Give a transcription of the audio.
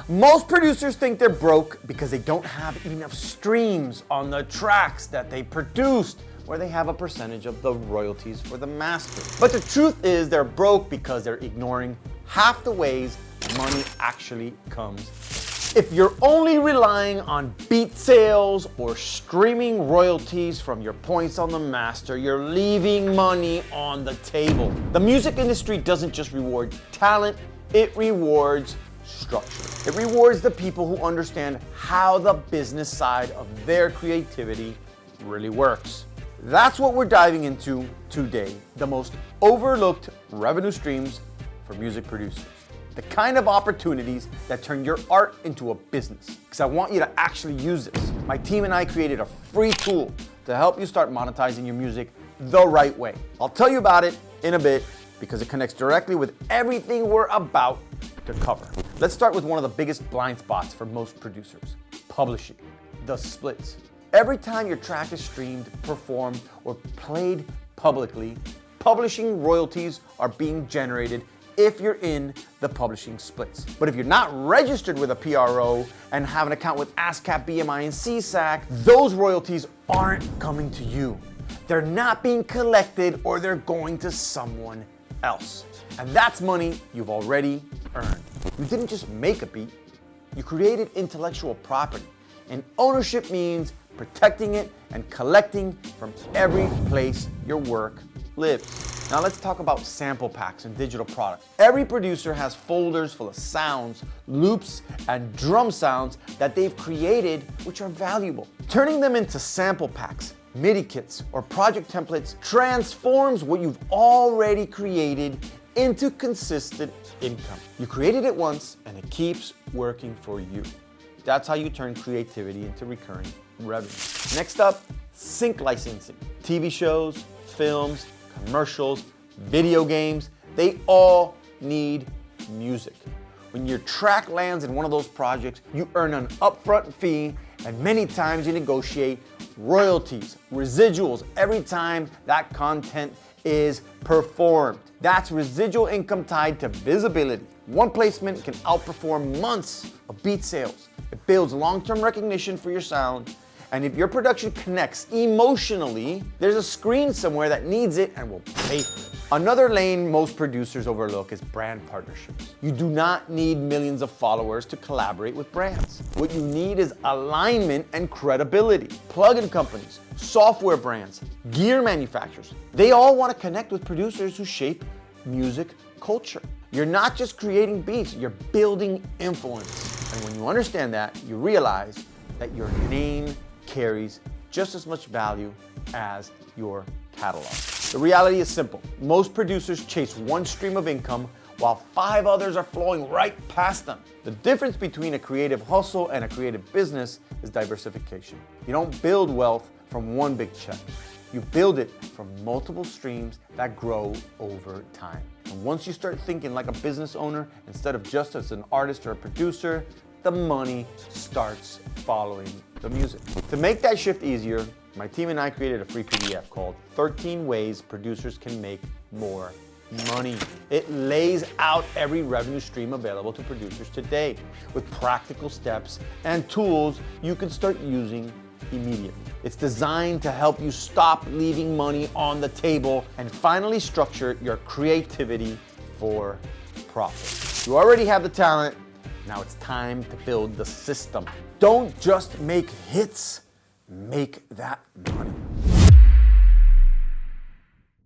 Most producers think they're broke because they don't have enough streams on the tracks that they produced, where they have a percentage of the royalties for the master. But the truth is they're broke because they're ignoring half the ways money actually comes. If you're only relying on beat sales or streaming royalties from your points on the master, you're leaving money on the table. The music industry doesn't just reward talent, it rewards structure. It rewards the people who understand how the business side of their creativity really works. That's what we're diving into today, the most overlooked revenue streams for music producers. The kind of opportunities that turn your art into a business. Because I want you to actually use this. My team and I created a free tool to help you start monetizing your music the right way. I'll tell you about it in a bit because it connects directly with everything we're about to cover. Let's start with one of the biggest blind spots for most producers: publishing, the splits. Every time your track is streamed, performed, or played publicly, publishing royalties are being generated if you're in the publishing splits. But if you're not registered with a PRO and have an account with ASCAP, BMI, and CSAC, those royalties aren't coming to you. They're not being collected, or they're going to someone else. And that's money you've already earned. You didn't just make a beat, you created intellectual property. And ownership means protecting it and collecting from every place your work lives. Now let's talk about sample packs and digital products. Every producer has folders full of sounds, loops, and drum sounds that they've created, which are valuable. Turning them into sample packs, MIDI kits, or project templates transforms what you've already created into consistent income. You created it once and it keeps working for you. That's how you turn creativity into recurring revenue. Next up, sync licensing. TV shows, films, commercials, video games, they all need music. When your track lands in one of those projects, you earn an upfront fee, and many times you negotiate royalties, residuals every time that content is performed. That's residual income tied to visibility. One placement can outperform months of beat sales. It builds long-term recognition for your sound. And if your production connects emotionally, there's a screen somewhere that needs it and will pay for it. Another lane most producers overlook is brand partnerships. You do not need millions of followers to collaborate with brands. What you need is alignment and credibility. Plugin companies, software brands, gear manufacturers, they all want to connect with producers who shape music culture. You're not just creating beats, you're building influence. And when you understand that, you realize that your name carries just as much value as your catalog. The reality is simple. Most producers chase one stream of income while 5 others are flowing right past them. The difference between a creative hustle and a creative business is diversification. You don't build wealth from one big check. You build it from multiple streams that grow over time. And once you start thinking like a business owner instead of just as an artist or a producer, the money starts following the music. To make that shift easier, my team and I created a free PDF called 13 Ways Producers Can Make More Money. It lays out every revenue stream available to producers today with practical steps and tools you can start using immediately. It's designed to help you stop leaving money on the table and finally structure your creativity for profit. You already have the talent. Now it's time to build the system. Don't just make hits, make that money.